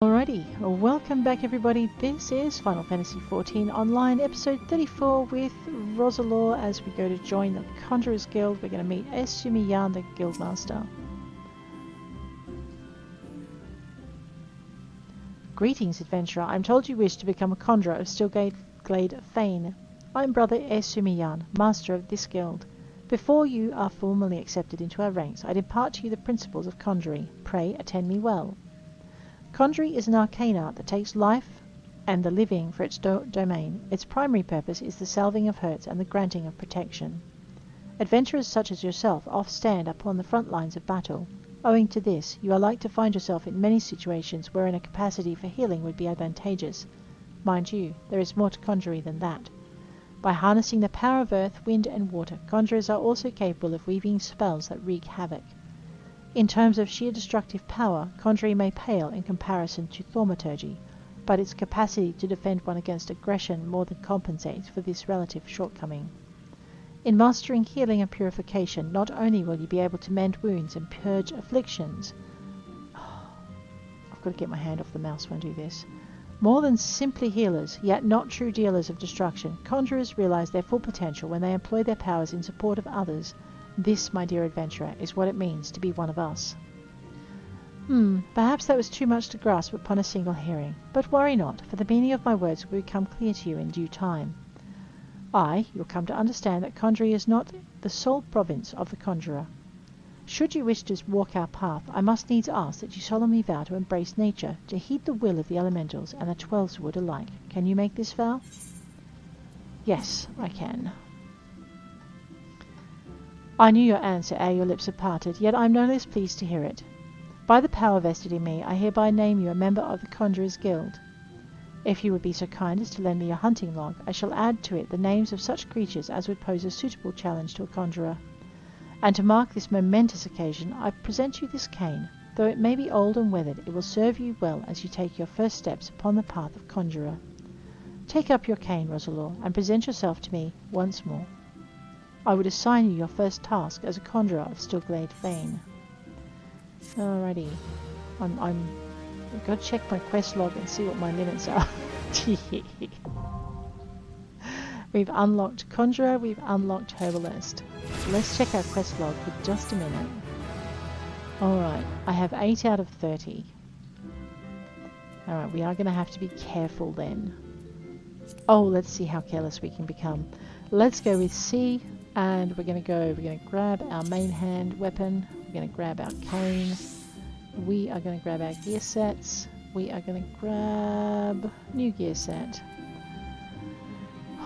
Alrighty, welcome back everybody. This is Final Fantasy XIV Online, episode 34 with Rosalore as we go to join the Conjurer's Guild. We're going to meet Esumiyan, the Guildmaster. Greetings, adventurer. I'm told you wish to become a conjurer of Stillglade Fane. I'm Brother Esumiyan, master of this guild. Before you are formally accepted into our ranks, I'd impart to you the principles of conjuring. Pray attend me well. Conjuring is an arcane art that takes life and the living for its domain. Its primary purpose is the salving of hurts and the granting of protection. Adventurers such as yourself oft stand upon the front lines of battle. Owing to this, you are like to find yourself in many situations wherein a capacity for healing would be advantageous. Mind you, there is more to conjuring than that. By harnessing the power of earth, wind and water, conjurers are also capable of weaving spells that wreak havoc. In terms of sheer destructive power, conjuring may pale in comparison to thaumaturgy, but its capacity to defend one against aggression more than compensates for this relative shortcoming. In mastering healing and purification, not only will you be able to mend wounds and purge afflictions... I've got to get my hand off the mouse when I do this. More than simply healers, yet not true dealers of destruction, conjurers realize their full potential when they employ their powers in support of others. This, my dear adventurer, is what it means to be one of us. Perhaps that was too much to grasp upon a single hearing, but worry not, for the meaning of my words will become clear to you in due time. You'll come to understand that conjuring is not the sole province of the conjurer. Should you wish to walk our path, I must needs ask that you solemnly vow to embrace nature, to heed the will of the elementals and the 12's wood alike. Can you make this vow? Yes, I can. I knew your answer ere your lips had parted, yet I am no less pleased to hear it. By the power vested in me, I hereby name you a member of the Conjurer's Guild. If you would be so kind as to lend me your hunting log, I shall add to it the names of such creatures as would pose a suitable challenge to a conjurer. And to mark this momentous occasion, I present you this cane. Though it may be old and weathered, it will serve you well as you take your first steps upon the path of conjurer. Take up your cane, Rosalore, and present yourself to me once more. I would assign you your first task as a conjurer of Stillglade Fane. Alrighty. I've got to check my quest log and see what my limits are. We've unlocked Conjurer, we've unlocked Herbalist. So let's check our quest log for just a minute. Alright, I have 8 out of 30. Alright, we are going to have to be careful then. Oh, let's see how careless we can become. Let's go with C. And we're going to grab our main hand weapon, we're going to grab our cane, we are going to grab our gear sets, we are going to grab new gear set.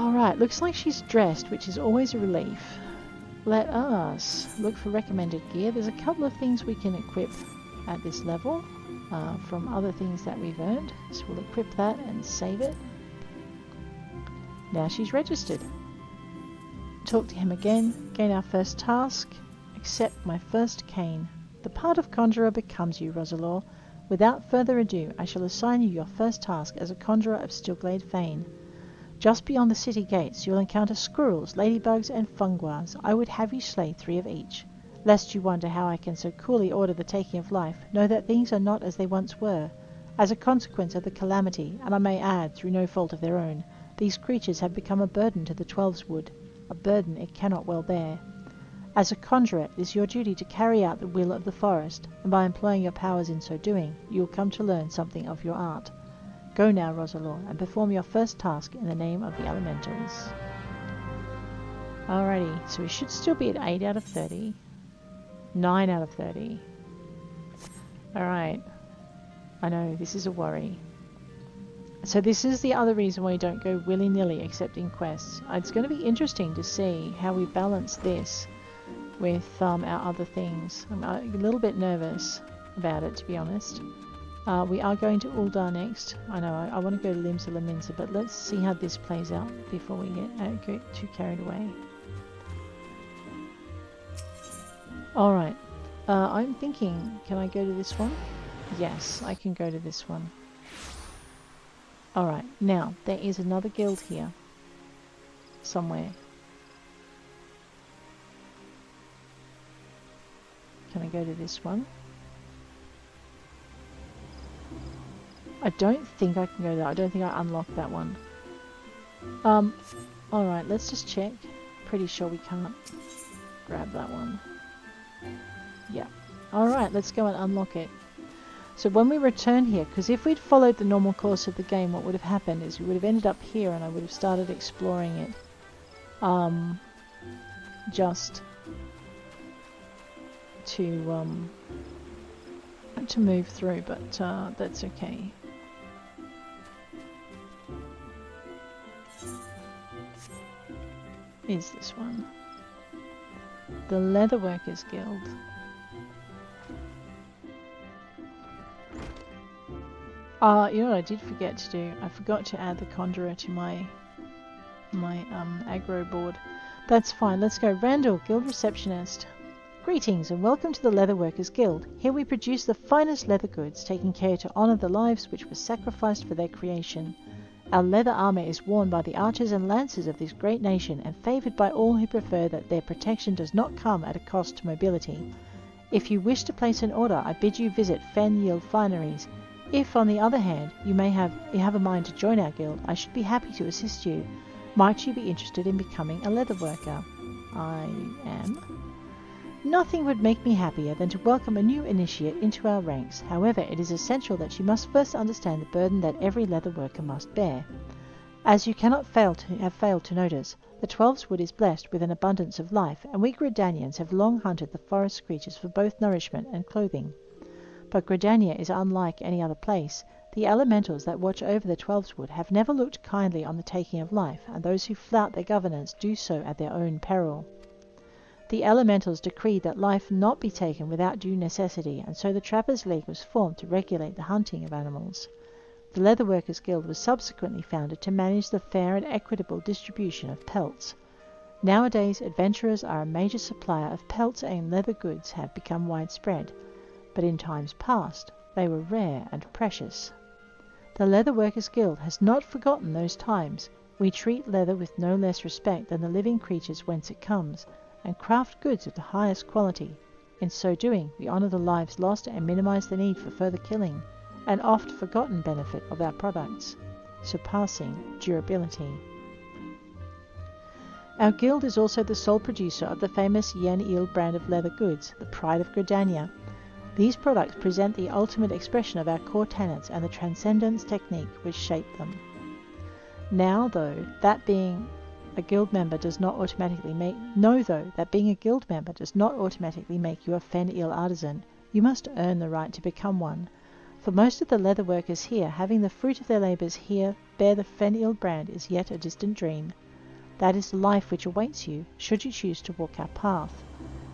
Alright, looks like she's dressed, which is always a relief. Let us look for recommended gear. There's a couple of things we can equip at this level from other things that we've earned, so we'll equip that and save it. Now she's registered. Talk to him again, gain our first task, accept my first cane. The part of conjurer becomes you, Rosalore. Without further ado, I shall assign you your first task as a conjurer of Stillglade Fane. Just beyond the city gates, you'll encounter squirrels, ladybugs, and funguars. I would have you slay 3 of each. Lest you wonder how I can so coolly order the taking of life, know that things are not as they once were. As a consequence of the calamity, and I may add, through no fault of their own, these creatures have become a burden to the 12's wood. A burden it cannot well bear. As a conjurer, it is your duty to carry out the will of the forest, and by employing your powers in so doing, you will come to learn something of your art. Go now, Rosalore, and perform your first task in the name of the elementals. Alrighty, so we should still be at 8 out of 30. 9 out of 30. Alright. I know, this is a worry. So this is the other reason why we don't go willy-nilly accepting quests. It's going to be interesting to see how we balance this with our other things. I'm a little bit nervous about it, to be honest. We are going to Uldar next. I know, I want to go to Limsa Laminsa, but let's see how this plays out before we get too carried away. Alright, I'm thinking, can I go to this one? Yes, I can go to this one. Alright, now, there is another guild here. Somewhere. Can I go to this one? I don't think I can go there. I don't think I unlocked that one. Alright, let's just check. Pretty sure we can't grab that one. Yeah. Alright, let's go and unlock it. So when we return here, because if we'd followed the normal course of the game, what would have happened is we would have ended up here and I would have started exploring it. Just to move through, but that's okay. Is this one? The Leatherworkers Guild. You You know what I did forget to do? I forgot to add the Conjurer to my aggro board. That's fine. Let's go. Randall, Guild Receptionist. Greetings and welcome to the Leatherworkers Guild. Here we produce the finest leather goods, taking care to honour the lives which were sacrificed for their creation. Our leather armour is worn by the archers and lancers of this great nation and favoured by all who prefer that their protection does not come at a cost to mobility. If you wish to place an order, I bid you visit Fen Yield Fineries. If, on the other hand, you have a mind to join our guild, I should be happy to assist you. Might you be interested in becoming a leatherworker? I am. Nothing would make me happier than to welcome a new initiate into our ranks. However, it is essential that you must first understand the burden that every leatherworker must bear. As you cannot have failed to notice, the Twelveswood is blessed with an abundance of life, and we Gridanians have long hunted the forest creatures for both nourishment and clothing. But Gridania is unlike any other place. The elementals that watch over the Twelveswood have never looked kindly on the taking of life, and those who flout their governance do so at their own peril. The elementals decreed that life not be taken without due necessity, and so the Trappers' League was formed to regulate the hunting of animals. The Leatherworkers Guild was subsequently founded to manage the fair and equitable distribution of pelts. Nowadays, adventurers are a major supplier of pelts and leather goods have become widespread, but in times past they were rare and precious. The Leatherworkers Guild has not forgotten those times. We treat leather with no less respect than the living creatures whence it comes, and craft goods of the highest quality. In so doing, we honour the lives lost and minimise the need for further killing, an oft forgotten benefit of our products, surpassing durability. Our guild is also the sole producer of the famous Yen Eel brand of leather goods, the pride of Gridania. These products present the ultimate expression of our core tenets and the transcendence technique which shaped them. Now, though, that being a guild member does not automatically make you a Fen Eel artisan, you must earn the right to become one. For most of the leather workers here, having the fruit of their labours here bear the Fen Eel brand is yet a distant dream. That is the life which awaits you, should you choose to walk our path.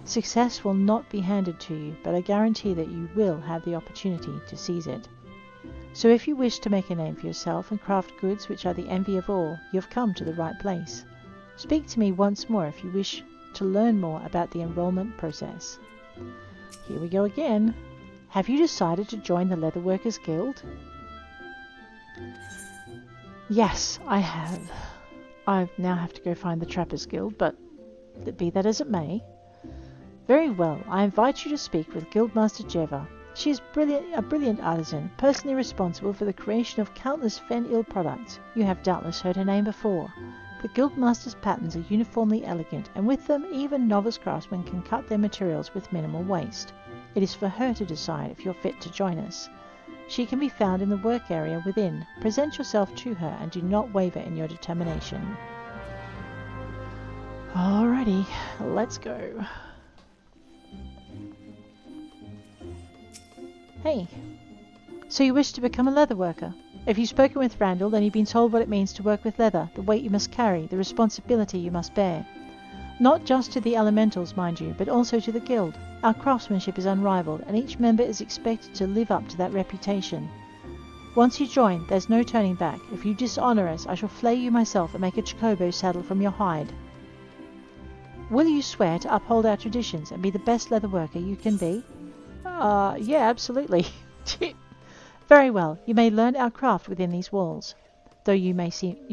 Success will not be handed to you, but I guarantee that you will have the opportunity to seize it. So if you wish to make a name for yourself and craft goods which are the envy of all, you have come to the right place. Speak to me once more if you wish to learn more about the enrollment process. Here we go again. Have you decided to join the Leatherworkers Guild? Yes, I have. I now have to go find the Trappers Guild, but be that as it may. Very well, I invite you to speak with Guildmaster Geva. She is a brilliant artisan, personally responsible for the creation of countless Fen Eel products. You have doubtless heard her name before. The Guildmaster's patterns are uniformly elegant, and with them even novice craftsmen can cut their materials with minimal waste. It is for her to decide if you're fit to join us. She can be found in the work area within. Present yourself to her and do not waver in your determination. Alrighty, let's go. Hey, so you wish to become a leather worker? If you've spoken with Randall, then you've been told what it means to work with leather, the weight you must carry, the responsibility you must bear. Not just to the elementals, mind you, but also to the guild. Our craftsmanship is unrivaled, and each member is expected to live up to that reputation. Once you join, there's no turning back. If you dishonour us, I shall flay you myself and make a chocobo saddle from your hide. Will you swear to uphold our traditions and be the best leather worker you can be? Yeah, absolutely. Very well, you may learn our craft within these walls, though you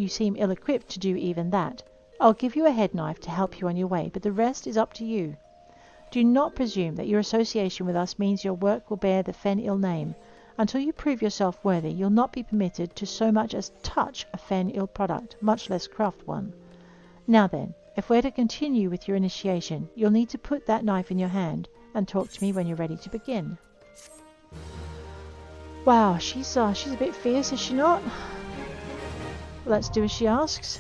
seem ill-equipped to do even that. I'll give you a head knife to help you on your way, but the rest is up to you. Do not presume that your association with us means your work will bear the Fen Eel name. Until you prove yourself worthy, you'll not be permitted to so much as touch a Fen-Il product, much less craft one. Now then, if we're to continue with your initiation, you'll need to put that knife in your hand and talk to me when you're ready to begin. Wow, she's a bit fierce, is she not? Let's do as she asks.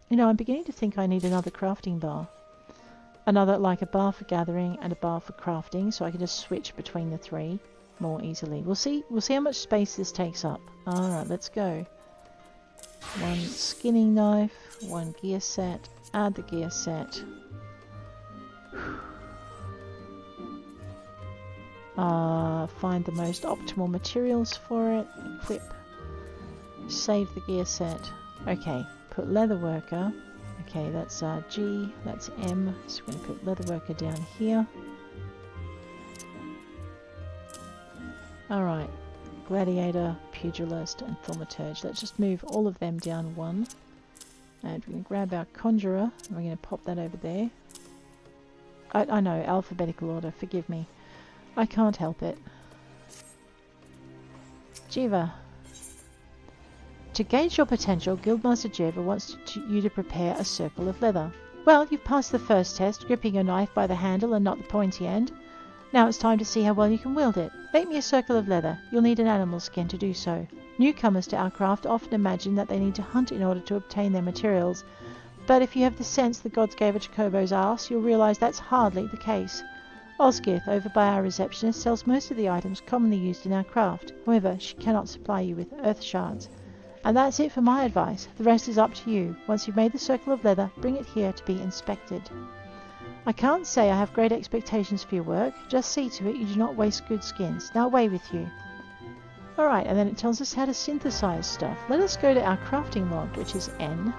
You know, I'm beginning to think I need another crafting bar. Another, like a bar for gathering and a bar for crafting, so I can just switch between the three more easily. We'll see how much space this takes up. Alright, let's go. One skinning knife, one gear set, add the gear set. Find the most optimal materials for it, equip, save the gear set. Okay, put Leatherworker. Okay, that's G, that's M, so we're going to put Leatherworker down here. Alright, Gladiator, Pugilist and Thaumaturge. Let's just move all of them down one. And we're going to grab our Conjurer, and we're going to pop that over there. I know, alphabetical order, forgive me. I can't help it. Geva. To gauge your potential, Guildmaster Geva wants you to prepare a circle of leather. Well, you've passed the first test, gripping your knife by the handle and not the pointy end. Now it's time to see how well you can wield it. Make me a circle of leather. You'll need an animal skin to do so. Newcomers to our craft often imagine that they need to hunt in order to obtain their materials. But if you have the sense the gods gave a Chocobo's arse, you'll realise that's hardly the case. Osgith, over by our receptionist, sells most of the items commonly used in our craft. However, she cannot supply you with earth shards. And that's it for my advice. The rest is up to you. Once you've made the circle of leather, bring it here to be inspected. I can't say I have great expectations for your work. Just see to it you do not waste good skins. Now away with you. Alright, and then it tells us how to synthesize stuff. Let us go to our crafting log, which is N.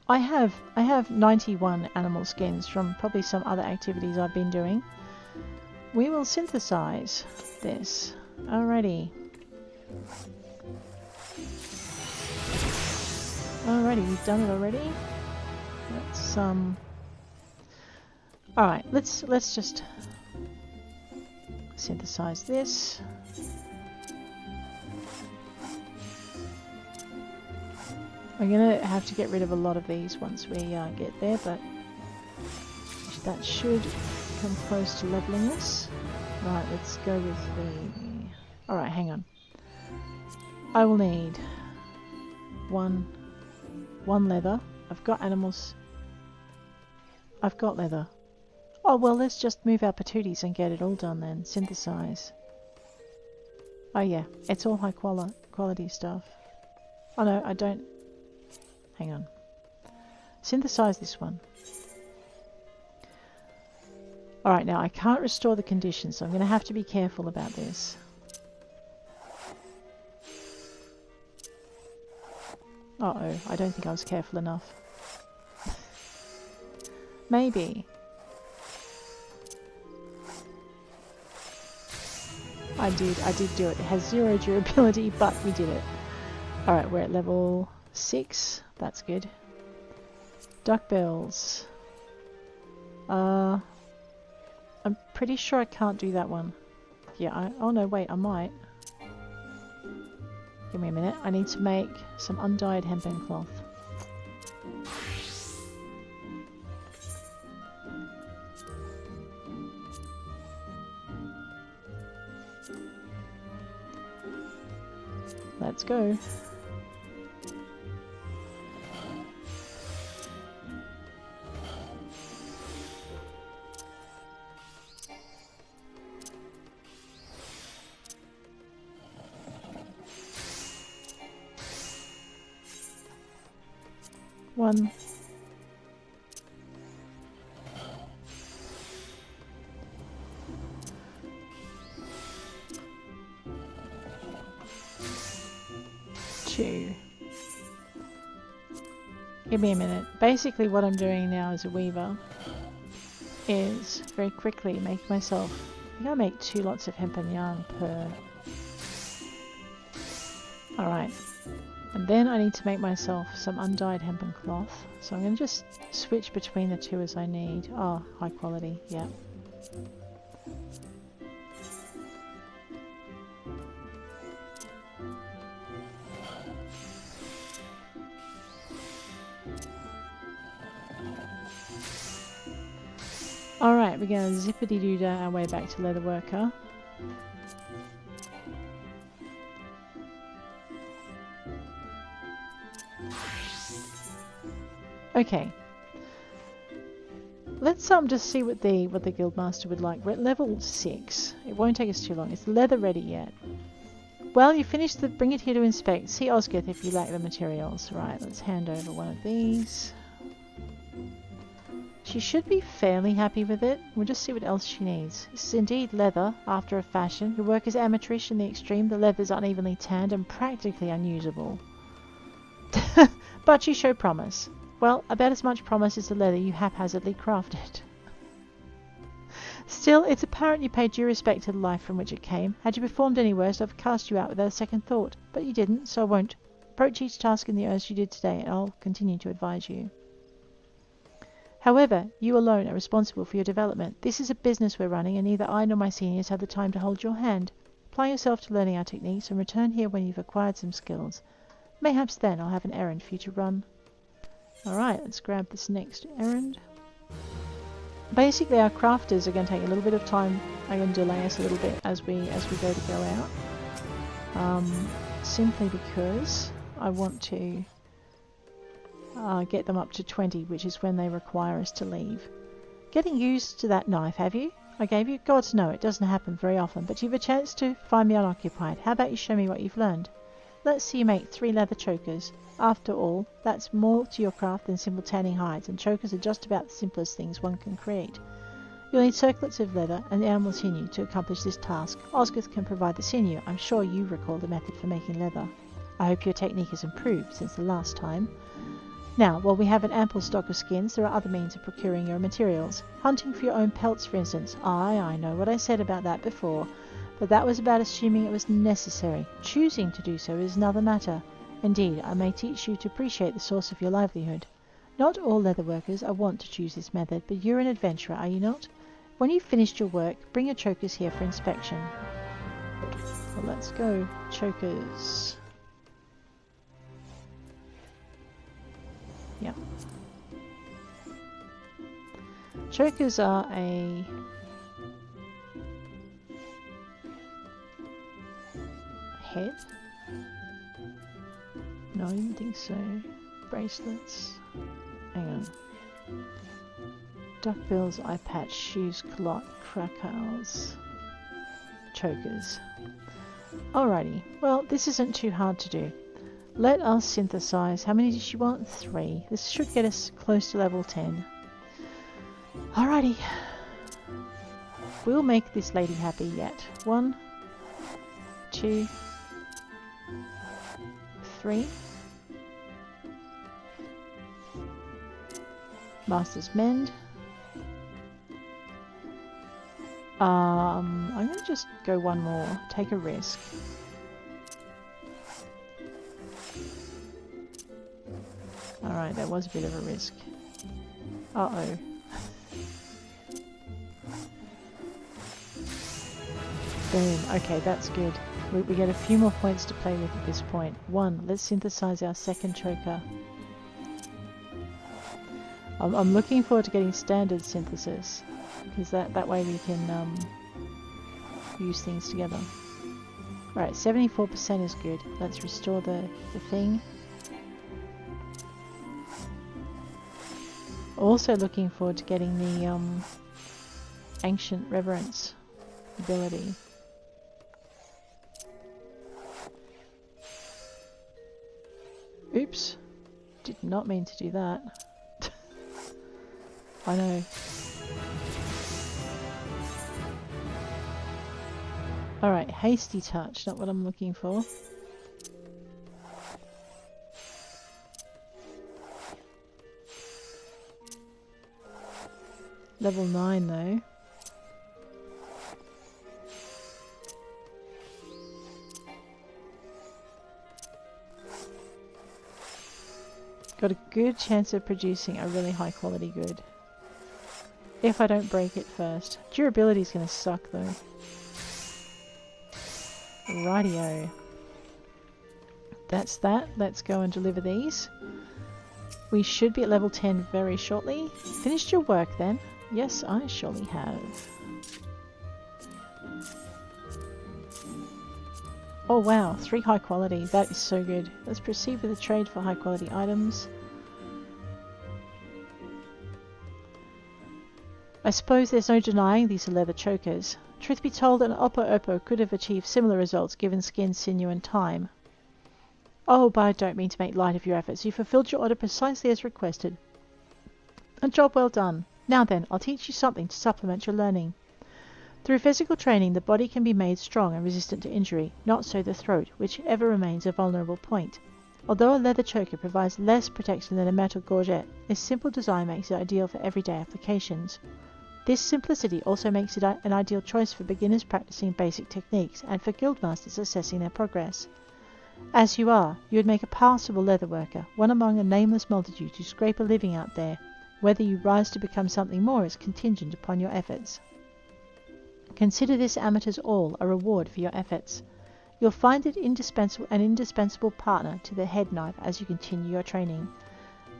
I have 91 animal skins from probably some other activities I've been doing. We will synthesize this. Alrighty. Alrighty, we've done it already. Let's alright, let's just synthesize this. I'm gonna have to get rid of a lot of these once we get there, but that should come close to leveling us. Right, let's go with the... Alright, hang on. I will need one leather. I've got animals. I've got leather. Oh well, let's just move our patooties and get it all done then. Synthesize. Oh yeah, it's all high quality stuff. Oh no, I don't... Hang on. Synthesize this one. Alright, now I can't restore the conditions, so I'm going to have to be careful about this. Uh-oh, I don't think I was careful enough. Maybe. I did do it. It has 0 durability, but we did it. Alright, we're at level 6. That's good. Duckbills. I'm pretty sure I can't do that one. Yeah, oh no, wait, I might. Give me a minute. I need to make some undyed hempen cloth. Let's go. One. Two. Give me a minute. Basically what I'm doing now as a weaver is very quickly make myself... I think I make 2 lots of hempen yarn per... Alright. And then I need to make myself some undyed hempen cloth. So I'm going to just switch between the 2 as I need. Oh, high quality, yeah. Alright, we're going to zippity-doo our way back to Leatherworker. Okay. Let's just see what the Guildmaster would like. We're at level 6. It won't take us too long. Is the leather ready yet? Well, you finished the... Bring it here to inspect. See Osgood if you lack the materials. Right, let's hand over one of these. She should be fairly happy with it. We'll just see what else she needs. This is indeed leather, after a fashion. Your work is amateurish in the extreme. The leather is unevenly tanned and practically unusable. But you show promise. Well, about as much promise as the leather you haphazardly crafted. Still, it's apparent you paid due respect to the life from which it came. Had you performed any worse, I'd have cast you out without a second thought. But you didn't, so I won't. Approach each task in the earnest you did today, and I'll continue to advise you. However, you alone are responsible for your development. This is a business we're running, and neither I nor my seniors have the time to hold your hand. Apply yourself to learning our techniques, and return here when you've acquired some skills. Mayhaps then I'll have an errand for you to run. Alright, let's grab this next errand. Basically, our crafters are going to take a little bit of time. They're going to delay us a little bit as we go to go out. Simply because I want to get them up to 20, which is when they require us to leave. Getting used to that knife, have you? I gave you? Gods no, it doesn't happen very often, but you've a chance to find me unoccupied. How about you show me what you've learned? Let's see you make 3 leather chokers. After all, that's more to your craft than simple tanning hides, and chokers are just about the simplest things one can create. You'll need circlets of leather and animal sinew to accomplish this task. Osgood can provide the sinew. I'm sure you recall the method for making leather. I hope your technique has improved since the last time. Now, while we have an ample stock of skins, there are other means of procuring your materials. Hunting for your own pelts, for instance. I know what I said about that before, but that was about assuming it was necessary. Choosing to do so is another matter. Indeed, I may teach you to appreciate the source of your livelihood. Not all leather workers are wont to choose this method, but you're an adventurer, are you not? When you've finished your work, bring your chokers here for inspection. Well, let's go. Chokers. Yep. Chokers are a head. No, I didn't think so. Bracelets. Hang on. Duckbills, eye patch, shoes, clot, cracals, chokers. Alrighty. Well, this isn't too hard to do. Let us synthesize. How many does she want? 3. This should get us close to level 10. Alrighty. We'll make this lady happy yet. 1, 2, 3. Master's Mend. I'm going to just go one more. Take a risk. Alright, that was a bit of a risk. Uh-oh. Boom. Okay, that's good. We get a few more points to play with at this point. 1. Let's synthesize our second choker. I'm looking forward to getting standard synthesis, because that way we can use things together. Right, 74% is good. Let's restore the thing. Also looking forward to getting the Ancient Reverence ability. Oops. Did not mean to do that. I know. Alright, hasty touch, not what I'm looking for. Level 9 though. Got a good chance of producing a really high quality good. If I don't break it first. Durability is going to suck though. Rightio. That's that. Let's go and deliver these. We should be at level 10 very shortly. Finished your work then? Yes, I surely have. Oh wow, 3 high quality. That is so good. Let's proceed with the trade for high quality items. I suppose there's no denying these are leather chokers. Truth be told, an Oppo could have achieved similar results given skin, sinew and time. Oh, but I don't mean to make light of your efforts. You fulfilled your order precisely as requested. A job well done. Now then, I'll teach you something to supplement your learning. Through physical training, the body can be made strong and resistant to injury, not so the throat, which ever remains a vulnerable point. Although a leather choker provides less protection than a metal gorget, this simple design makes it ideal for everyday applications. This simplicity also makes it an ideal choice for beginners practicing basic techniques and for guildmasters assessing their progress. As you are, you would make a passable leather worker, one among a nameless multitude who scrape a living out there. Whether you rise to become something more is contingent upon your efforts. Consider this, amateurs all, a reward for your efforts. You'll find it an indispensable partner to the head knife as you continue your training.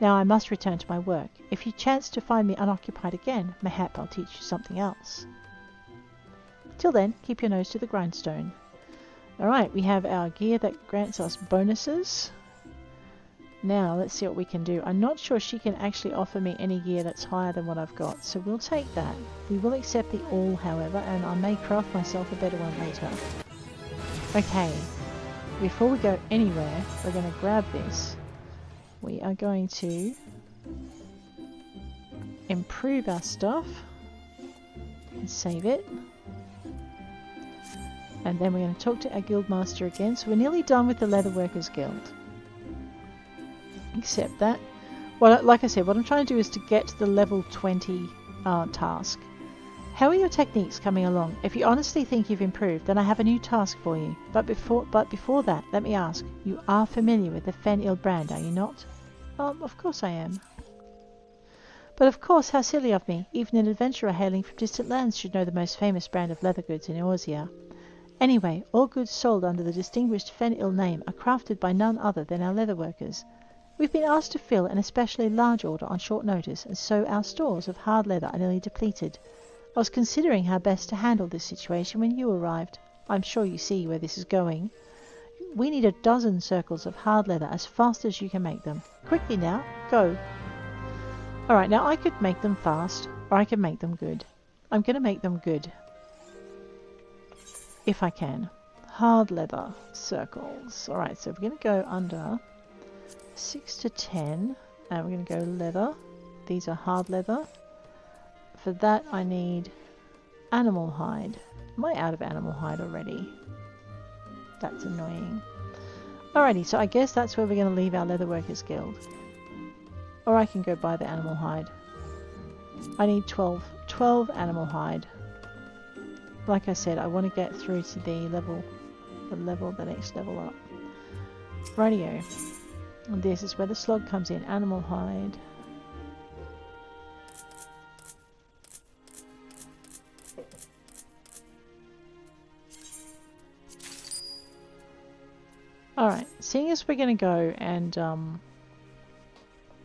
Now I must return to my work. If you chance to find me unoccupied again, mayhap I'll teach you something else. Till then, keep your nose to the grindstone. Alright, we have our gear that grants us bonuses. Now, let's see what we can do. I'm not sure she can actually offer me any gear that's higher than what I've got, so we'll take that. We will accept the all, however, and I may craft myself a better one later. Okay, before we go anywhere, we're going to grab this. We are going to improve our stuff and save it. And then we're going to talk to our guildmaster again. So we're nearly done with the Leatherworkers Guild. Accept that. Well, like I said, what I'm trying to do is to get to the level 20 task. How are your techniques coming along? If you honestly think you've improved, then I have a new task for you. But before that, let me ask, you are familiar with the Fen-Il brand, are you not? Of course I am. But of course, how silly of me. Even an adventurer hailing from distant lands should know the most famous brand of leather goods in Eorzea. Anyway, all goods sold under the distinguished Fen-Il name are crafted by none other than our leatherworkers. We've been asked to fill an especially large order on short notice, and so our stores of hard leather are nearly depleted. I was considering how best to handle this situation when you arrived. I'm sure you see where this is going. We need a dozen circles of hard leather as fast as you can make them. Quickly now, go. Alright, now I could make them fast, or I could make them good. I'm going to make them good. If I can. Hard leather circles. Alright, so we're going to go under 6 to 10, and we're going to go leather. These are hard leather. For that I need animal hide. Am I out of animal hide already? That's annoying. Alrighty, so I guess that's where we're going to leave our Leatherworkers Guild. Or I can go buy the animal hide. I need 12 animal hide. Like I said, I want to get through to the next level up. Radio. And this is where the slog comes in. Animal hide. Alright, seeing as we're going to go and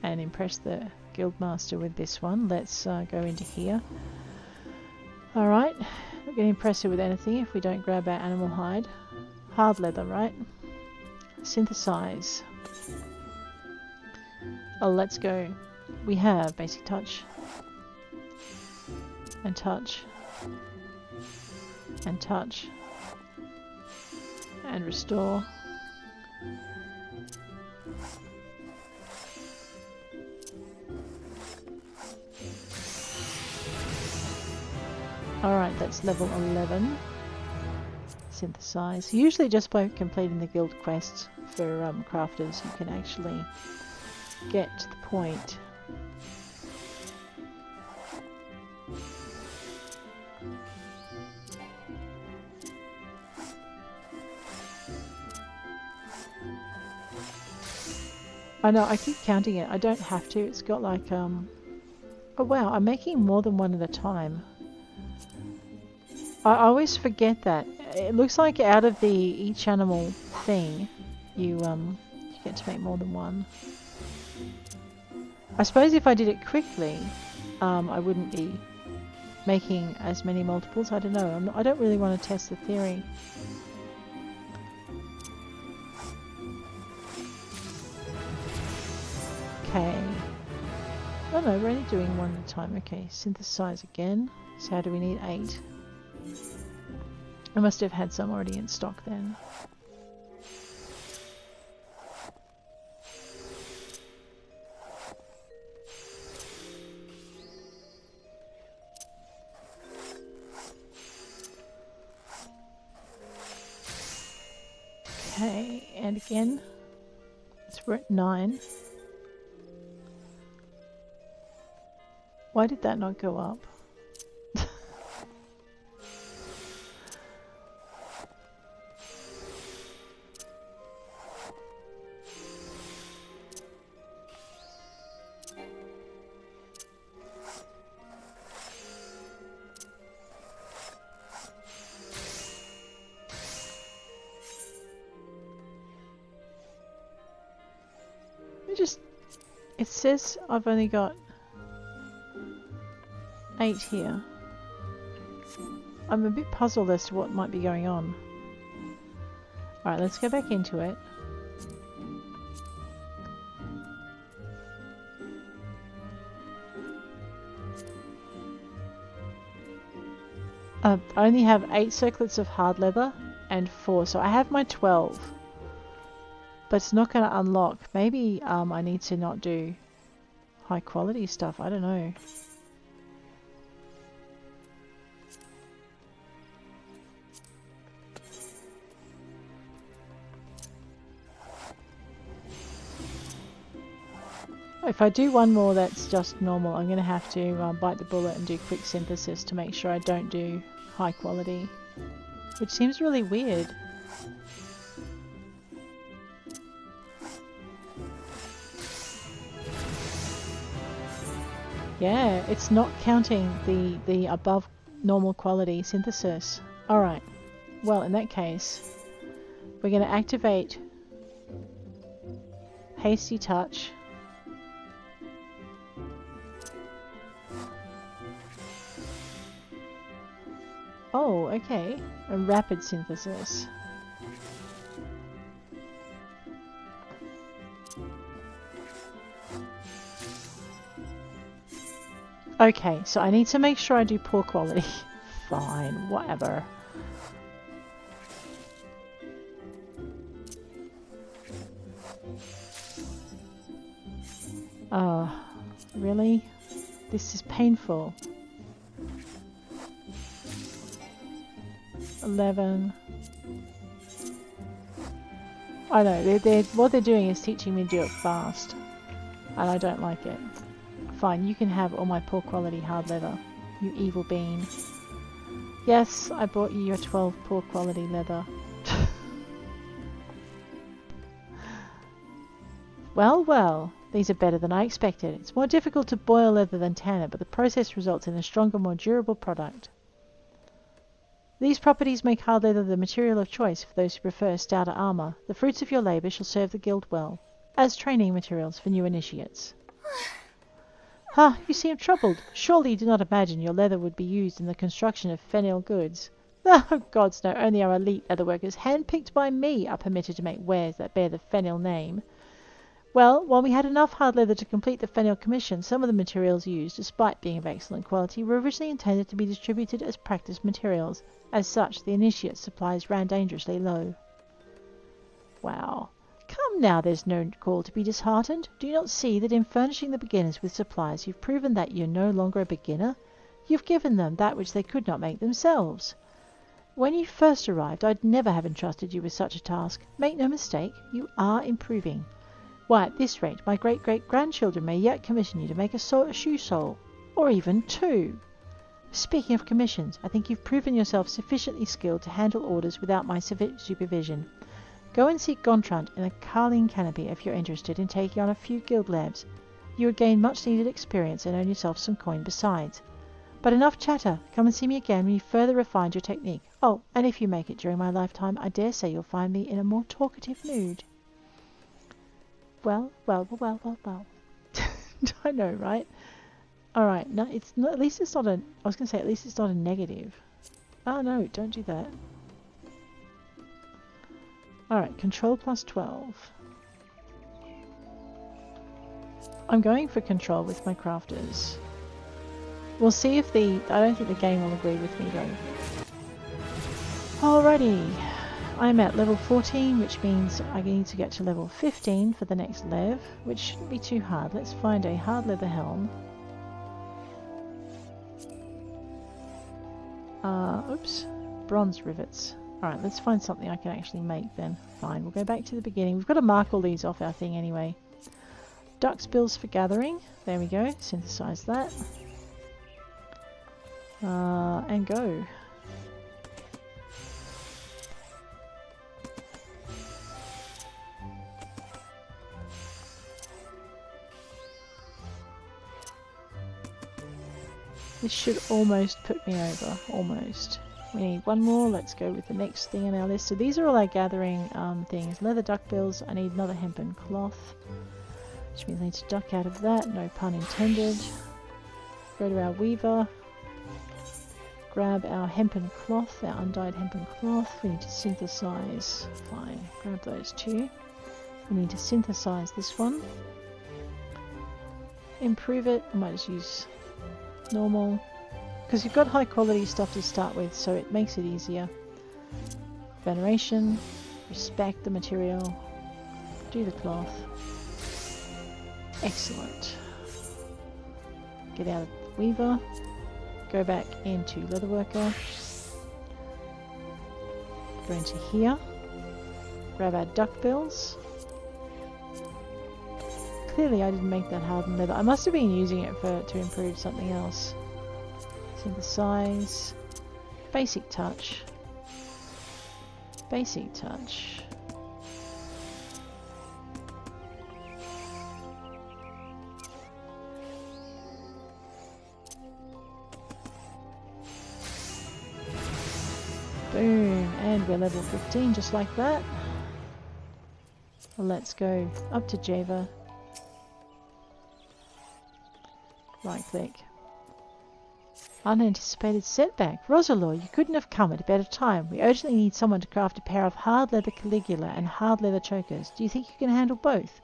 impress the guildmaster with this one, let's go into here. Alright, not going to impress her with anything if we don't grab our animal hide. Hard leather, right? Synthesize. Oh, let's go. We have basic touch. And touch. And touch. And restore. Alright, that's level 11. Synthesize. Usually just by completing the guild quests for crafters you can actually get to the point. I know, I keep counting it. I don't have to. It's got like, oh wow, I'm making more than one at a time. I always forget that. It looks like out of each animal thing, you get to make more than one. I suppose if I did it quickly, I wouldn't be making as many multiples. I don't know. I don't really want to test the theory. Okay. Oh no, we're only doing one at a time. Okay, synthesize again. So how do we need 8? I must have had some already in stock then. Okay, and again, so we're at 9. Why did that not go up? It says I've only got 8 here. I'm a bit puzzled as to what might be going on. Alright, let's go back into it. I only have 8 circlets of hard leather and 4, so I have my 12. But it's not going to unlock. Maybe I need to not do high quality stuff. I don't know. If I do one more that's just normal, I'm going to have to bite the bullet and do quick synthesis to make sure I don't do high quality. Which seems really weird. Yeah, it's not counting the above normal quality synthesis. Alright, well in that case, we're going to activate Hasty Touch. Oh, okay, a rapid synthesis. Okay, so I need to make sure I do poor quality. Fine, whatever. Really? This is painful. 11. I know, what they're doing is teaching me to do it fast. And I don't like it. Fine, you can have all my poor quality hard leather, you evil bean. Yes, I bought you your 12 poor quality leather. Well, well, these are better than I expected. It's more difficult to boil leather than tan it, but the process results in a stronger, more durable product. These properties make hard leather the material of choice for those who prefer stouter armour. The fruits of your labour shall serve the guild well, as training materials for new initiates. Ah, you seem troubled. Surely you do not imagine your leather would be used in the construction of fennel goods. Oh, gods no, only our elite leatherworkers, hand-picked by me, are permitted to make wares that bear the fennel name. Well, while we had enough hard leather to complete the fennel commission, some of the materials used, despite being of excellent quality, were originally intended to be distributed as practice materials. As such, the initiate supplies ran dangerously low. Wow. Come now, there's no call to be disheartened. Do you not see that in furnishing the beginners with supplies you've proven that you're no longer a beginner? You've given them that which they could not make themselves. When you first arrived, I'd never have entrusted you with such a task. Make no mistake, you are improving. Why, at this rate, my great-great-grandchildren may yet commission you to make a shoe sole, or even 2. Speaking of commissions, I think you've proven yourself sufficiently skilled to handle orders without my supervision. Go and seek Gontran in a Carline canopy if you're interested in taking on a few guild labs. You would gain much-needed experience and earn yourself some coin besides. But enough chatter. Come and see me again when you've further refined your technique. Oh, and if you make it during my lifetime, I dare say you'll find me in a more talkative mood. Well. I know, right? Alright, no, it's not, at least it's not a, I was going to say, at least it's not a negative. Oh no, don't do that. Alright, control plus 12. I'm going for control with my crafters. We'll see if the, I don't think the game will agree with me though. Alrighty, I'm at level 14, which means I need to get to level 15 for the next lev, which shouldn't be too hard. Let's find a hard leather helm. Oops, bronze rivets. Alright, let's find something I can actually make then. Fine, we'll go back to the beginning. We've got to mark all these off our thing anyway. Duck spills for gathering. There we go, synthesize that. And go. This should almost put me over, almost. We need one more, let's go with the next thing on our list. So these are all our gathering things. Leather duckbills, I need another hempen cloth, which means I need to duck out of that, no pun intended. Go to our weaver, grab our hempen cloth, our undyed hempen cloth. We need to synthesize, fine, grab those two. We need to synthesize this one. Improve it, I might just use normal, because you've got high quality stuff to start with, so it makes it easier. Veneration, respect the material, do the cloth. Excellent. Get out of the weaver, go back into Leatherworker, go into here, grab our duckbills. Clearly I didn't make that hardened leather. I must have been using it to improve something else. Synthesize. Basic touch. Basic touch. Boom. And we're level 15 just like that. Let's go up to Geva. Right click. Unanticipated setback. Rosalore, you couldn't have come at a better time. We urgently need someone to craft a pair of hard leather Caligula and hard leather chokers. Do you think you can handle both?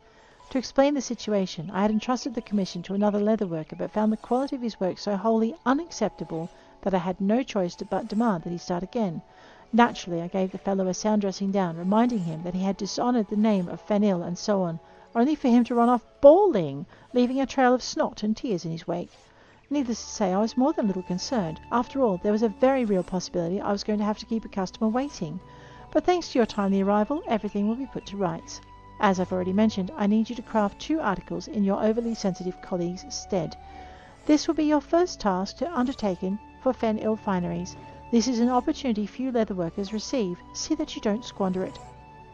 To explain the situation, I had entrusted the commission to another leather worker, but found the quality of his work so wholly unacceptable that I had no choice but demand that he start again. Naturally, I gave the fellow a sound dressing down, reminding him that he had dishonoured the name of Fanil and so on, only for him to run off bawling, leaving a trail of snot and tears in his wake. Needless to say, I was more than a little concerned. After all, there was a very real possibility I was going to have to keep a customer waiting. But thanks to your timely arrival, everything will be put to rights. As I've already mentioned, I need you to craft 2 articles in your overly sensitive colleague's stead. This will be your first task to undertaken for Fanil fineries. This is an opportunity few leather workers receive. See that you don't squander it.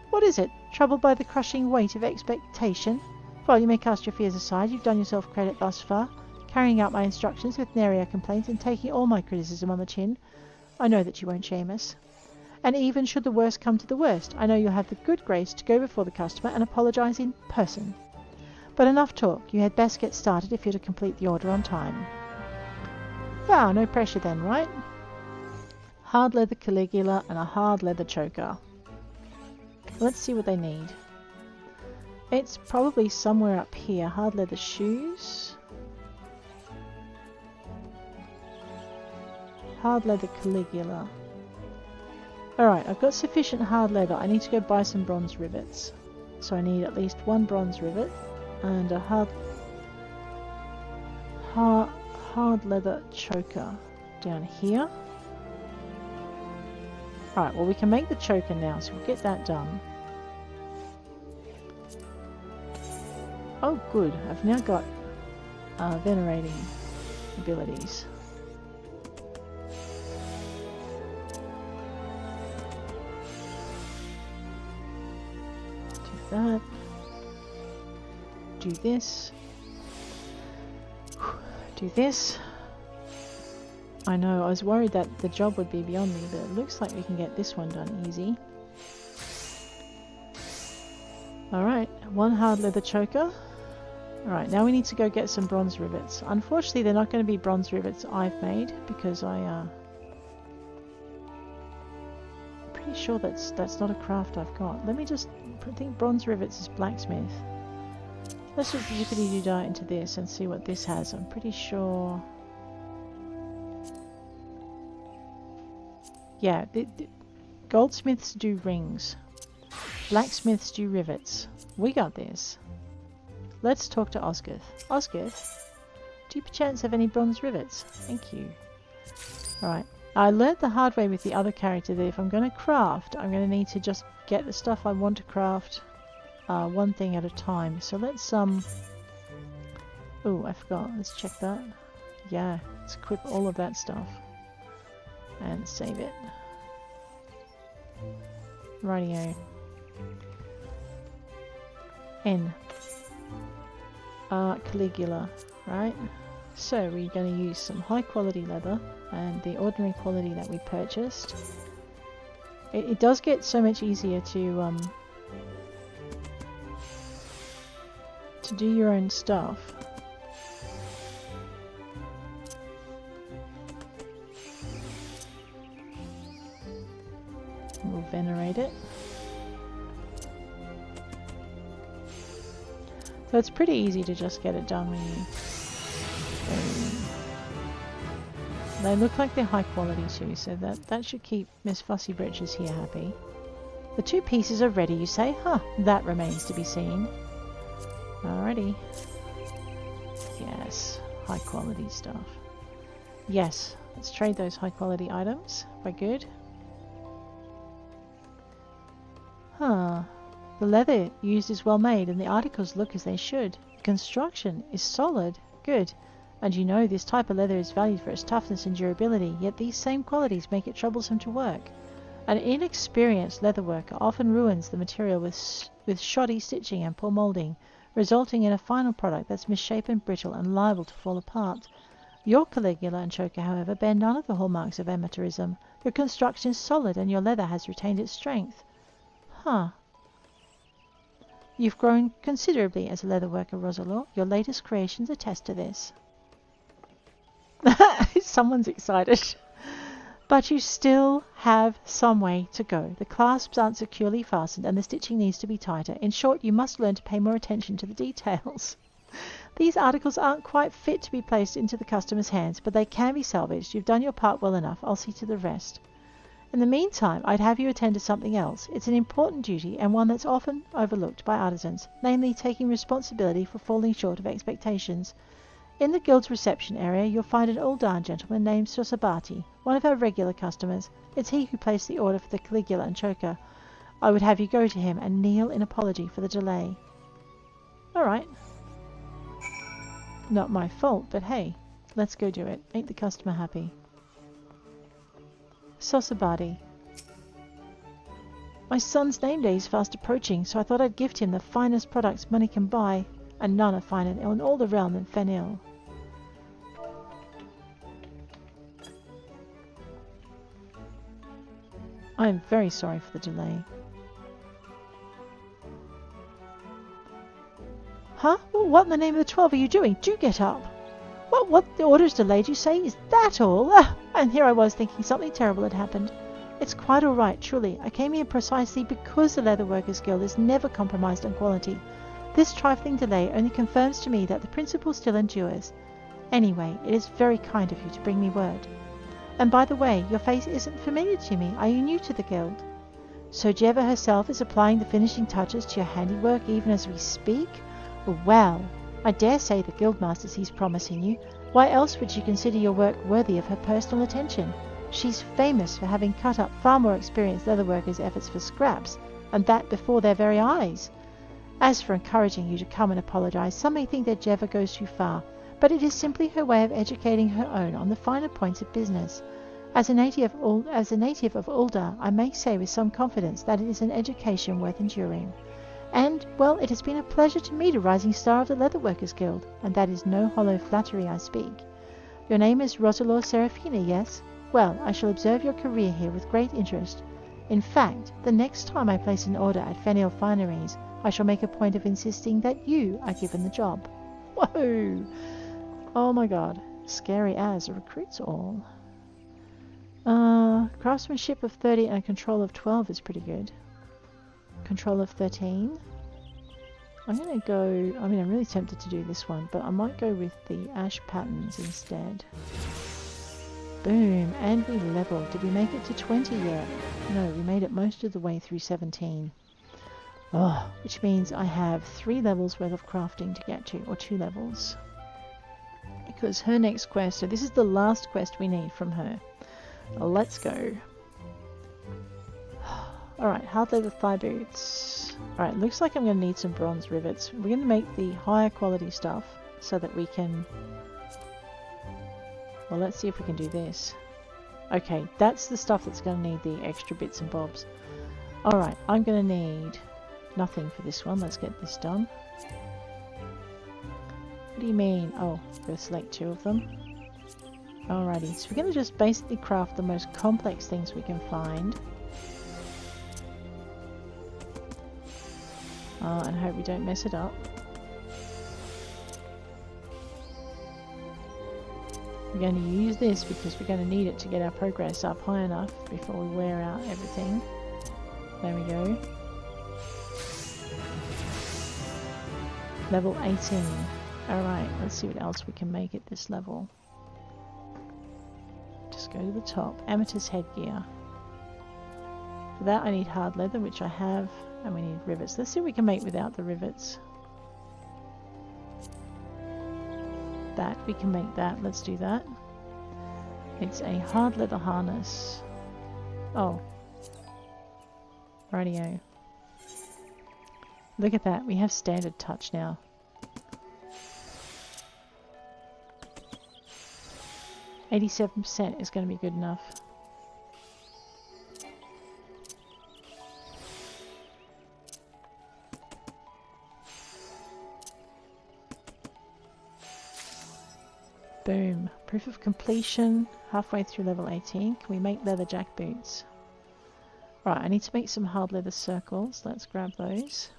What is it? Troubled by the crushing weight of expectation? Well, you may cast your fears aside. You've done yourself credit thus far, carrying out my instructions with nary a complaint and taking all my criticism on the chin. I know that you won't shame us. And even should the worst come to the worst, I know you'll have the good grace to go before the customer and apologise in person. But enough talk. You had best get started if you're to complete the order on time. Wow, no pressure then, right? Hard leather Caligula and a hard leather choker. Let's see what they need. It's probably somewhere up here. Hard leather shoes. Hard leather Caligula. Alright, I've got sufficient hard leather. I need to go buy some bronze rivets. So I need at least 1 bronze rivet and a hard leather choker down here. Alright, well we can make the choker now, so we'll get that done. Oh good, I've now got venerating abilities. Do that. Do this. Do this. I know, I was worried that the job would be beyond me, but it looks like we can get this one done easy. Alright, 1 hard leather choker. Alright, now we need to go get some bronze rivets. Unfortunately, they're not going to be bronze rivets I've made because I'm pretty sure that's not a craft I've got. Let me just... I think bronze rivets is blacksmith. Let's just jiggity-doo-dah into this and see what this has. I'm pretty sure... Yeah, goldsmiths do rings. Blacksmiths do rivets. We got this. Let's talk to Osgood. Osgood, do you perchance have any bronze rivets? Thank you. Alright. I learnt the hard way with the other character that if I'm going to craft, I'm going to need to just get the stuff I want to craft one thing at a time. So let's oh, I forgot. Let's check that. Yeah, let's equip all of that stuff. And save it. Rightio. N. Caligula, right? So we're going to use some high quality leather and the ordinary quality that we purchased. It does get so much easier to do your own stuff. We'll venerate it. So it's pretty easy to just get it done when you... They look like they're high quality too, so that should keep Miss Fussy Britches here happy. The 2 pieces are ready, you say? Huh, that remains to be seen. Alrighty. Yes, high quality stuff. Yes, let's trade those high quality items. We're good. Huh. The leather used is well made and the articles look as they should. The construction is solid. Good. And you know this type of leather is valued for its toughness and durability, yet these same qualities make it troublesome to work. An inexperienced leather worker often ruins the material with shoddy stitching and poor moulding, resulting in a final product that's misshapen, brittle and liable to fall apart. Your Caligula and Choker, however, bear none of the hallmarks of amateurism. Your construction is solid and your leather has retained its strength. Huh. You've grown considerably as a leather worker, Rosalore. Your latest creations attest to this. Someone's excited. But you still have some way to go. The clasps aren't securely fastened and the stitching needs to be tighter. In short, you must learn to pay more attention to the details. These articles aren't quite fit to be placed into the customer's hands, but they can be salvaged. You've done your part well enough. I'll see to the rest. In the meantime, I'd have you attend to something else. It's an important duty and one that's often overlooked by artisans, namely taking responsibility for falling short of expectations. In the guild's reception area, you'll find an Uldan gentleman named Sosabati, one of our regular customers. It's he who placed the order for the Caligula and Choker. I would have you go to him and kneel in apology for the delay. Alright. Not my fault, but hey, let's go do it. Make the customer happy. Sosabati. My son's name day is fast approaching, so I thought I'd gift him the finest products money can buy, and none are finer in all the realm than Fenil. I am very sorry for the delay. Huh? What in the name of the 12 are you doing? Do get up! What? The order's delayed, you say? Is that all? And here I was thinking something terrible had happened. It's quite all right, truly. I came here precisely because the Leatherworkers Guild is never compromised on quality. This trifling delay only confirms to me that the principle still endures. Anyway, it is very kind of you to bring me word. And by the way, your face isn't familiar to me. Are you new to the guild? So Geva herself is applying the finishing touches to your handiwork even as we speak? Well, I dare say the guildmaster sees promise in you. Why else would she consider your work worthy of her personal attention? She's famous for having cut up far more experienced leatherworkers' efforts for scraps, and that before their very eyes. As for encouraging you to come and apologize, some may think that Geva goes too far, but it is simply her way of educating her own on the finer points of business. As a native of Ulda, I may say with some confidence that it is an education worth enduring. And, well, it has been a pleasure to meet a rising star of the Leatherworkers Guild, and that is no hollow flattery I speak. Your name is Rosalore Serafina, yes? Well, I shall observe your career here with great interest. In fact, the next time I place an order at Fenil Fineries, I shall make a point of insisting that you are given the job. Whoa! Oh my god. Scary as. Recruits all. Craftsmanship of 30 and control of 12 is pretty good. Control of 13. I'm gonna go... I mean, I'm really tempted to do this one, but I might go with the ash patterns instead. Boom! And we leveled. Did we make it to 20 yet? No, we made it most of the way through 17. Oh, which means I have 3 levels worth of crafting to get to, or 2 levels. Because her next quest... So this is the last quest we need from her. Let's go. Alright, hard leather thigh boots. Alright, looks like I'm going to need some bronze rivets. We're going to make the higher quality stuff so that we can... Well, let's see if we can do this. Okay, that's the stuff that's going to need the extra bits and bobs. Alright, I'm going to need nothing for this one. Let's get this done. What do you mean? Oh, I've got to select 2 of them. Alrighty, so we're going to just basically craft the most complex things we can find. And hope we don't mess it up. We're going to use this because we're going to need it to get our progress up high enough before we wear out everything. There we go. Level 18. Alright, let's see what else we can make at this level. Just go to the top. Amethyst headgear. For that I need hard leather, which I have, and we need rivets. Let's see what we can make without the rivets. That, we can make that. Let's do that. It's a hard leather harness. Oh. Radio. Look at that, we have standard touch now. %, is going to be good enough. Boom. Proof of completion. Halfway through level 18. Can we make leather jack boots? Right, I need to make some hard leather circles. Let's grab those.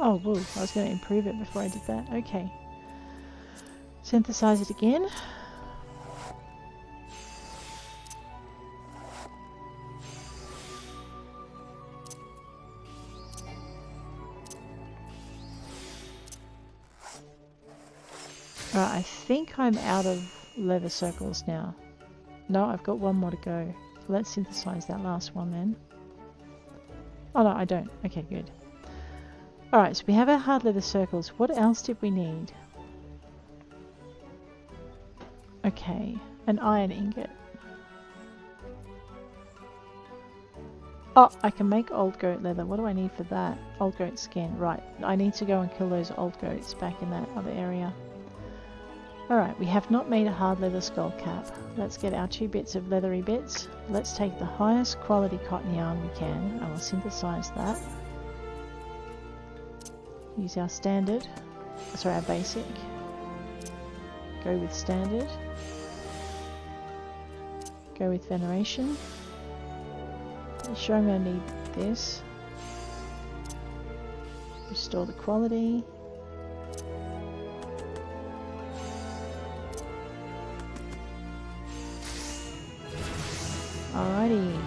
Oh, whoa, I was going to improve it before I did that. Okay. Synthesize it again. Right, I think I'm out of leather circles now. No, I've got one more to go. Let's synthesize that last one then. Oh no, I don't. Okay, good. Alright, so we have our hard leather circles. What else did we need? Okay, an iron ingot. Oh, I can make old goat leather. What do I need for that? Old goat skin. Right, I need to go and kill those old goats back in that other area. Alright, we have not made a hard leather skull cap. Let's get our 2 bits of leathery bits. Let's take the highest quality cotton yarn we can. I will synthesize that. Use our standard. Sorry, our basic. Go with standard. Go with veneration. I'm sure I'm going to need this. Restore the quality. Alrighty.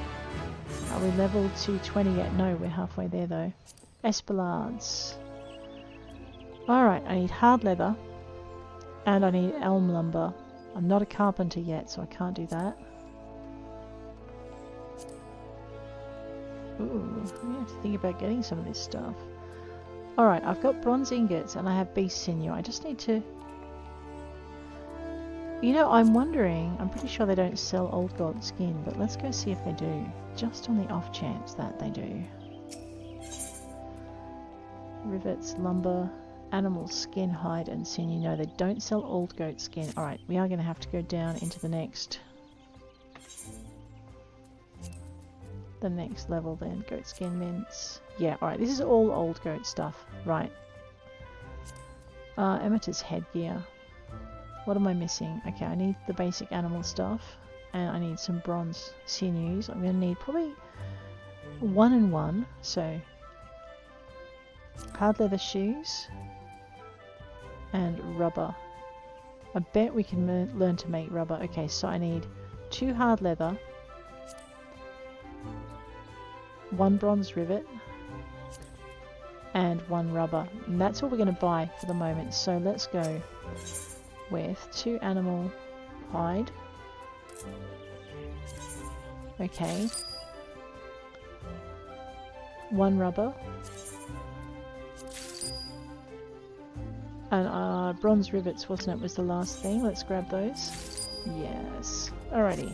Are we level to 20 yet? No, we're halfway there though. Espalades. Alright, I need hard leather. And I need elm lumber. I'm not a carpenter yet, so I can't do that. Ooh, we have to think about getting some of this stuff. Alright, I've got bronze ingots and I have beast sinew. I just need to... You know, I'm wondering, I'm pretty sure they don't sell old gold skin, but let's go see if they do. Just on the off chance that they do. Rivets, lumber, animal skin, hide and sinew. No, they don't sell old goat skin. Alright, we are going to have to go down into the next level then. Goat skin mints. Yeah, alright, this is all old goat stuff. Right. Amateur's headgear. What am I missing? Okay, I need the basic animal stuff. And I need some bronze sinews. I'm going to need probably 1 and 1. So, hard leather shoes. And rubber. I bet we can learn to make rubber. Okay, so I need 2 hard leather. 1 bronze rivet. And 1 rubber. And that's all we're going to buy for the moment. So let's go with 2 animal hide. Okay. 1 rubber. And bronze rivets, wasn't it, was the last thing. Let's grab those. Yes. Alrighty.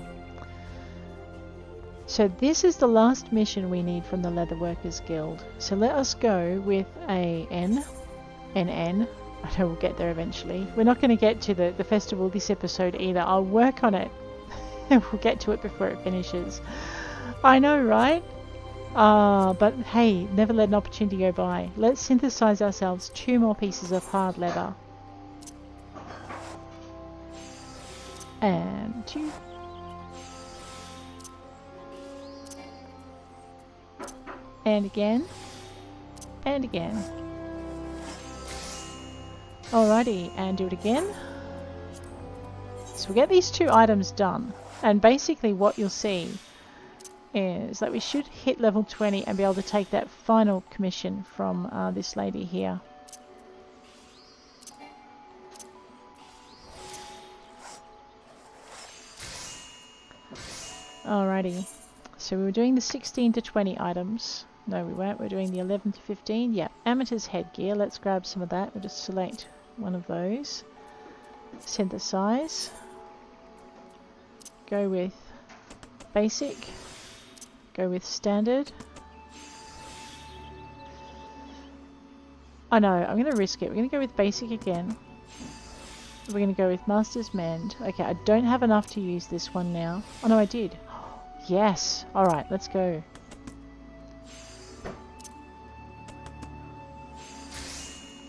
So this is the last mission we need from the Leatherworkers Guild. So let us go with a N. I know we'll get there eventually. We're not going to get to the festival this episode either. I'll work on it. We'll get to it before it finishes. I know, right? But hey, never let an opportunity go by. Let's synthesize ourselves 2 more pieces of hard leather. And 2. And again. And again. Alrighty, and do it again. So we get these 2 items done. And basically what you'll see is that we should hit level 20 and be able to take that final commission from this lady here. Alrighty, so we were doing the 16 to 20 items. No, we weren't. We're doing the 11 to 15. Yeah, amateur's headgear. Let's grab some of that. We'll just select one of those. Synthesize. Go with basic. Go with standard. I know, I'm going to risk it. We're going to go with basic again. We're going to go with master's mend. Okay, I don't have enough to use this one now. Oh no, I did. Yes. Alright, let's go.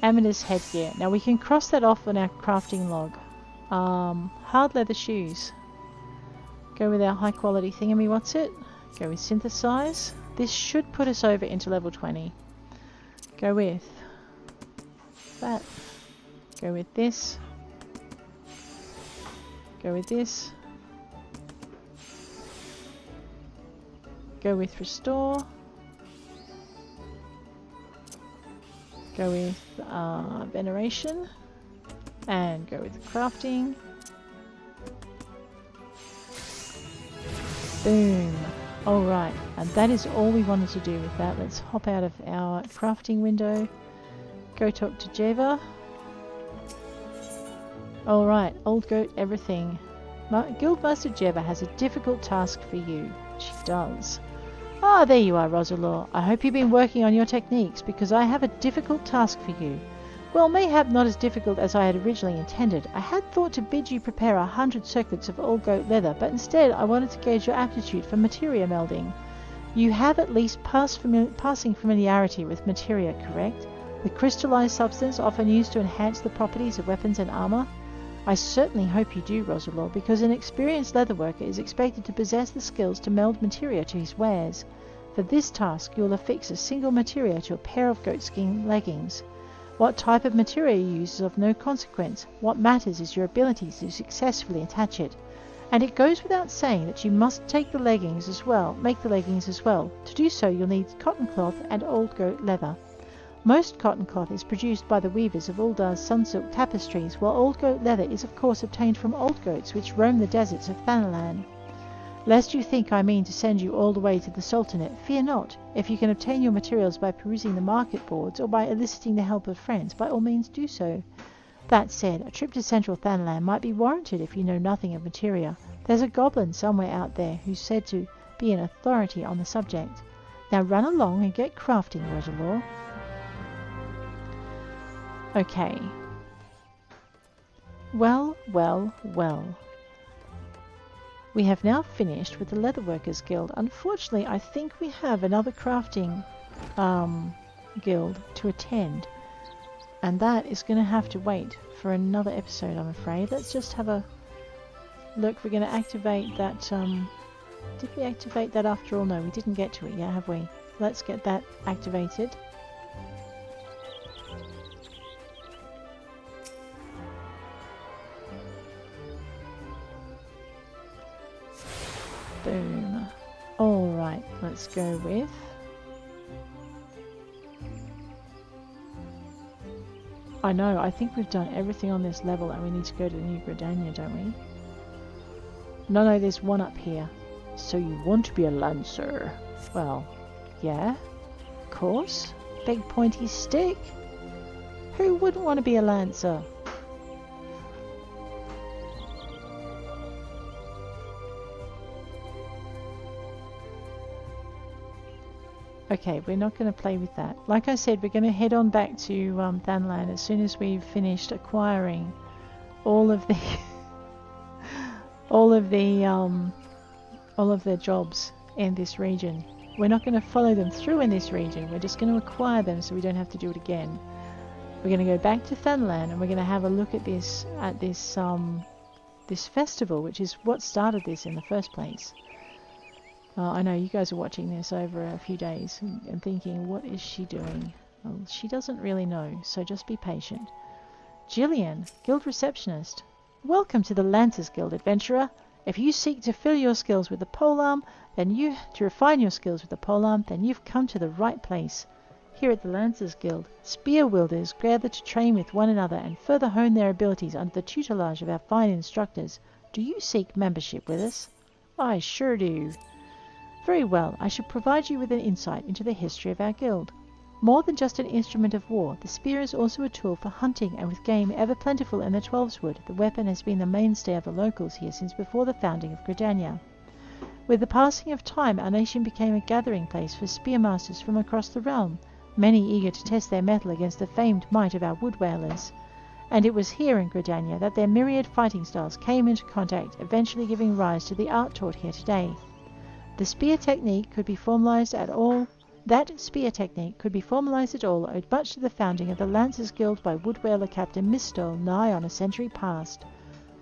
Amateur's headgear. Now we can cross that off on our crafting log. Hard leather shoes. Go with our high quality thingammy, what's it? Go with synthesize. This should put us over into level 20. Go with that. Go with this. Go with this. Go with restore. Go with veneration. And go with crafting. Boom. Alright, and that is all we wanted to do with that. Let's hop out of our crafting window. Go talk to Geva. Alright, Aldgoat Everything. Guildmaster Geva has a difficult task for you. She does. Ah, there you are, Rosalore. I hope you've been working on your techniques, because I have a difficult task for you. Well, mayhap not as difficult as I had originally intended. I had thought to bid you prepare 100 circlets of Aldgoat leather, but instead I wanted to gauge your aptitude for materia melding. You have at least passing familiarity with materia, correct? The crystallized substance often used to enhance the properties of weapons and armor? I certainly hope you do, Rosalore, because an experienced leatherworker is expected to possess the skills to meld materia to his wares. For this task you will affix a single materia to a pair of goatskin leggings. What type of material you use is of no consequence. What matters is your ability to successfully attach it. And it goes without saying that you must make the leggings as well. To do so you'll need cotton cloth and Aldgoat leather. Most cotton cloth is produced by the weavers of Uldar's sunsilk tapestries, while Aldgoat leather is of course obtained from Aldgoats which roam the deserts of Thanalan. Lest you think I mean to send you all the way to the Sultanate, fear not. If you can obtain your materials by perusing the market boards or by eliciting the help of friends, by all means do so. That said, a trip to central Thanalan might be warranted if you know nothing of materia. There's a goblin somewhere out there who's said to be an authority on the subject. Now run along and get crafting, Rosalore. Okay. Well. We have now finished with the Leatherworkers Guild. Unfortunately, I think we have another crafting guild to attend. And that is going to have to wait for another episode, I'm afraid. Let's just have a look. We're going to activate that. Did we activate that after all? No, we didn't get to it yet, have we? Let's get that activated. Boom. Alright, let's go with... I know, I think we've done everything on this level and we need to go to the New Gridania, don't we? No, there's one up here. So you want to be a Lancer? Well, yeah, of course. Big pointy stick. Who wouldn't want to be a Lancer? Okay, we're not going to play with that. Like I said, we're going to head on back to Thanland as soon as we've finished acquiring all of the all of the jobs in this region. We're not going to follow them through in this region. We're just going to acquire them so we don't have to do it again. We're going to go back to Thanland and we're going to have a look at this this festival, which is what started this in the first place. I know you guys are watching this over a few days and thinking, what is she doing? Well, she doesn't really know, so just be patient. Gillian, Guild Receptionist. Welcome to the Lancers Guild, adventurer. If you seek to fill your skills with the polearm, to refine your skills with the polearm, then you've come to the right place. Here at the Lancers Guild, spear wielders gather to train with one another and further hone their abilities under the tutelage of our fine instructors. Do you seek membership with us? I sure do. Very well, I should provide you with an insight into the history of our guild. More than just an instrument of war, the spear is also a tool for hunting, and with game ever plentiful in the Twelveswood, the weapon has been the mainstay of the locals here since before the founding of Gridania. With the passing of time, our nation became a gathering place for spearmasters from across the realm, many eager to test their mettle against the famed might of our wood whalers. And it was here in Gridania that their myriad fighting styles came into contact, eventually giving rise to the art taught here today. The spear technique could be formalized at all. That spear technique could be formalized at all owed much to the founding of the Lancers Guild by woodwhaler Captain Mistol nigh on a century past.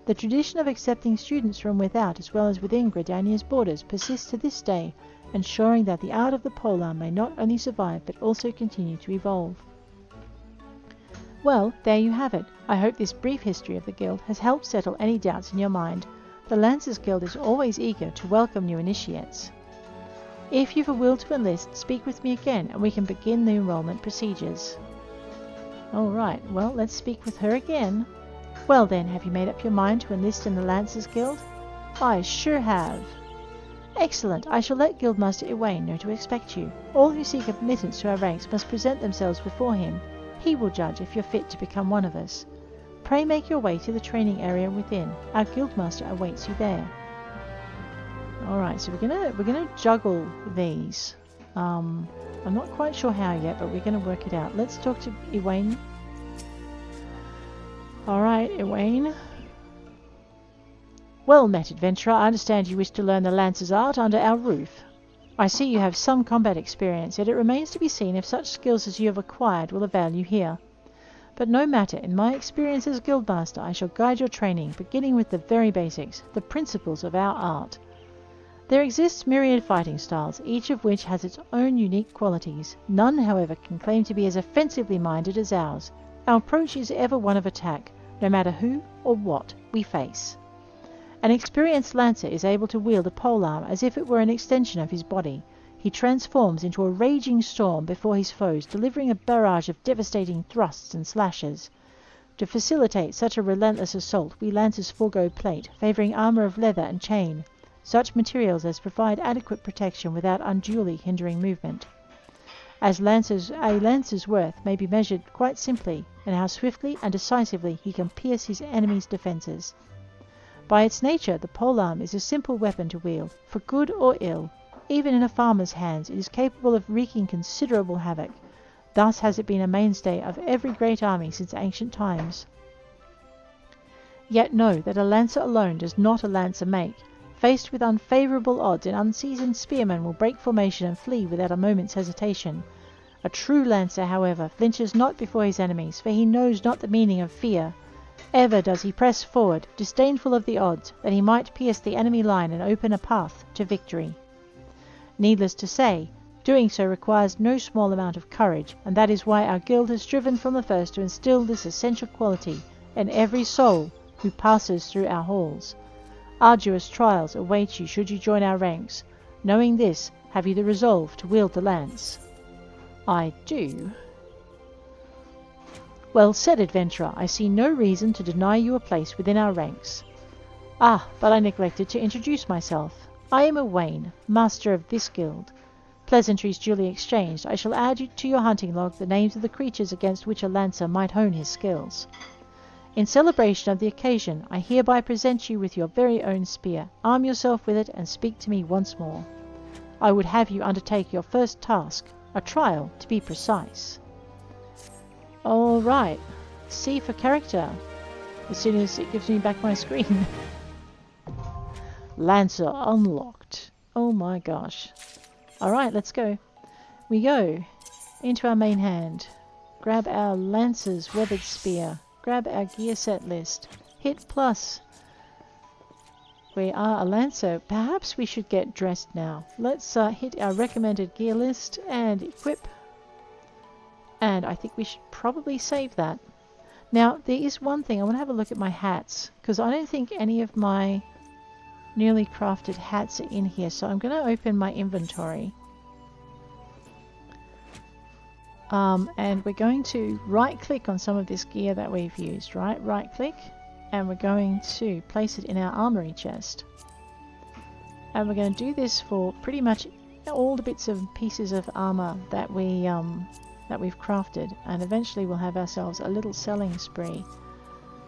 The tradition of accepting students from without as well as within Gridania's borders persists to this day, ensuring that the art of the polearm may not only survive but also continue to evolve. Well, there you have it. I hope this brief history of the guild has helped settle any doubts in your mind. The Lancers Guild is always eager to welcome new initiates. If you've a will to enlist, speak with me again and we can begin the enrollment procedures. Alright, well, let's speak with her again. Well then, have you made up your mind to enlist in the Lancers Guild? I sure have. Excellent. I shall let Guildmaster Iwain know to expect you. All who seek admittance to our ranks must present themselves before him. He will judge if you're fit to become one of us. Pray make your way to the training area within. Our Guildmaster awaits you there. Alright, so we're gonna juggle these. I'm not quite sure how yet, but we're gonna work it out. Let's talk to Iwain. Alright, Iwain. Well met, adventurer. I understand you wish to learn the Lancer's art under our roof. I see you have some combat experience, yet it remains to be seen if such skills as you have acquired will avail you here. But no matter, in my experience as Guildmaster, I shall guide your training, beginning with the very basics, the principles of our art. There exists myriad fighting styles, each of which has its own unique qualities. None, however, can claim to be as offensively minded as ours. Our approach is ever one of attack, no matter who or what we face. An experienced lancer is able to wield a polearm as if it were an extension of his body. He transforms into a raging storm before his foes, delivering a barrage of devastating thrusts and slashes. To facilitate such a relentless assault, we lancers forego plate, favouring armour of leather and chain, such materials as provide adequate protection without unduly hindering movement. As lancers, a lancer's worth may be measured quite simply in how swiftly and decisively he can pierce his enemy's defences. By its nature, the polearm is a simple weapon to wield, for good or ill. Even in a farmer's hands, it is capable of wreaking considerable havoc. Thus has it been a mainstay of every great army since ancient times. Yet know that a lancer alone does not a lancer make. Faced with unfavourable odds, an unseasoned spearman will break formation and flee without a moment's hesitation. A true lancer, however, flinches not before his enemies, for he knows not the meaning of fear. Ever does he press forward, disdainful of the odds, that he might pierce the enemy line and open a path to victory. Needless to say, doing so requires no small amount of courage, and that is why our guild has striven from the first to instill this essential quality in every soul who passes through our halls. Arduous trials await you should you join our ranks. Knowing this, have you the resolve to wield the lance? I do. Well said, adventurer. I see no reason to deny you a place within our ranks. Ah, but I neglected to introduce myself. I am Owain, master of this guild. Pleasantries duly exchanged, I shall add to your hunting log the names of the creatures against which a lancer might hone his skills. In celebration of the occasion, I hereby present you with your very own spear. Arm yourself with it and speak to me once more. I would have you undertake your first task, a trial to be precise. All right, C for character, as soon as it gives me back my screen. Lancer unlocked. Oh my gosh. Alright, let's go. We go into our main hand. Grab our Lancer's weathered spear. Grab our gear set list. Hit plus. We are a Lancer. Perhaps we should get dressed now. Let's hit our recommended gear list and equip. And I think we should probably save that. Now, there is one thing. I want to have a look at my hats, because I don't think any of my newly crafted hats are in here. So I'm going to open my inventory. And we're going to right-click on some of this gear that we've used, right? Right-click. And we're going to place it in our armory chest. And we're going to do this for pretty much all the bits and pieces of armor that we've crafted. And eventually we'll have ourselves a little selling spree.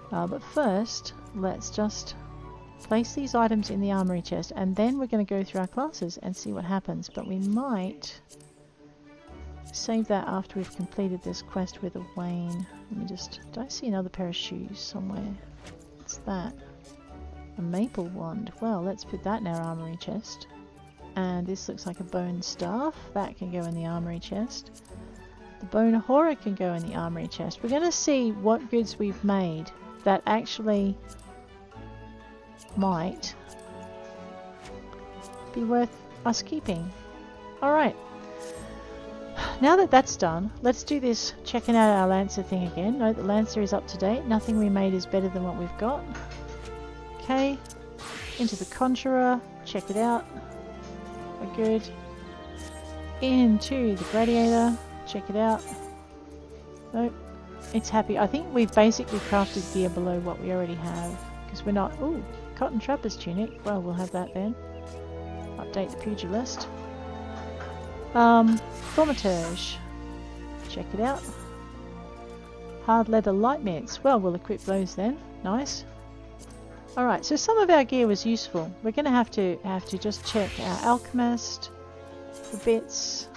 But first, let's just place these items in the armory chest, and then we're going to go through our classes and see what happens. But we might save that after we've completed this quest with Owain. Let me just... do I see another pair of shoes somewhere? What's that? A maple wand. Well, let's put that in our armory chest. And this looks like a bone staff. That can go in the armory chest. The bone horror can go in the armory chest. We're going to see what goods we've made that actually might be worth us keeping. Alright. Now that that's done, let's do this checking out our Lancer thing again. Note the Lancer is up to date. Nothing we made is better than what we've got. Okay. Into the Conjurer. Check it out. We're good. Into the Gladiator. Check it out. Nope. It's happy. I think we've basically crafted gear below what we already have. Because we're not... ooh, Cotton Trapper's Tunic. Well, we'll have that then. Update the Pugilist. Thaumaturge. Check it out. Hard Leather Light Mitts. Well, we'll equip those then. Nice. Alright, so some of our gear was useful. We're going to have to just check our Alchemist. The bits.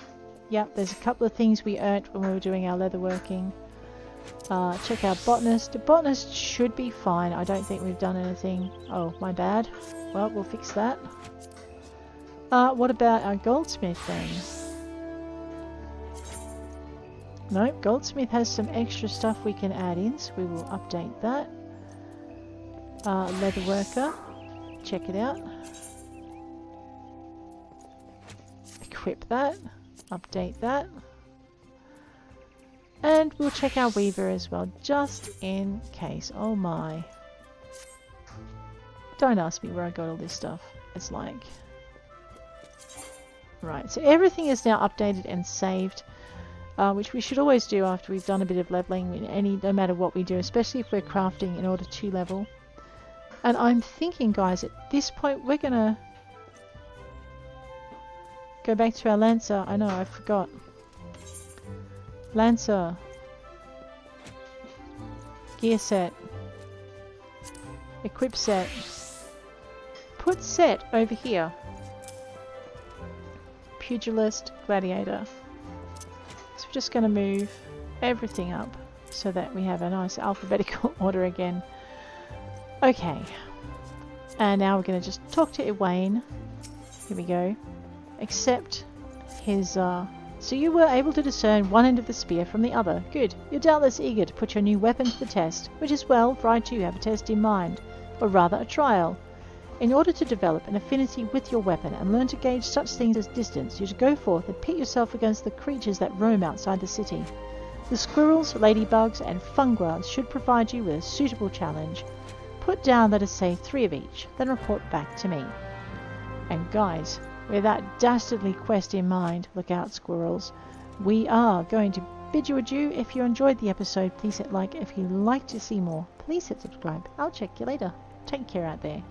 Yep, there's a couple of things we earned when we were doing our leatherworking. Check our Botanist. The Botanist should be fine. I don't think we've done anything. Oh, my bad. Well, we'll fix that. What about our Goldsmith then? Nope, Goldsmith has some extra stuff we can add in, so we will update that. Leatherworker. Check it out. Equip that. Update that. And we'll check our Weaver as well, just in case. Oh my. Don't ask me where I got all this stuff. It's like... right, so everything is now updated and saved, which we should always do after we've done a bit of leveling, no matter what we do, especially if we're crafting in order to level. And I'm thinking, guys, at this point we're going to go back to our Lancer. I know, I forgot. Lancer. Gear set. Equip set. Put set over here. Pugilist, Gladiator. So we're just going to move everything up so that we have a nice alphabetical order again. Okay. And now we're going to just talk to Owain. Here we go. Accept his So you were able to discern one end of the spear from the other. Good. You're doubtless eager to put your new weapon to the test, which is well, for I too have a test in mind, or rather a trial. In order to develop an affinity with your weapon and learn to gauge such things as distance, you should go forth and pit yourself against the creatures that roam outside the city. The squirrels, ladybugs, and funguas should provide you with a suitable challenge. Put down, let us say, 3 of each, then report back to me. And guys, with that dastardly quest in mind, look out squirrels, we are going to bid you adieu. If you enjoyed the episode, please hit like. If you'd like to see more, please hit subscribe. I'll check you later. Take care out there.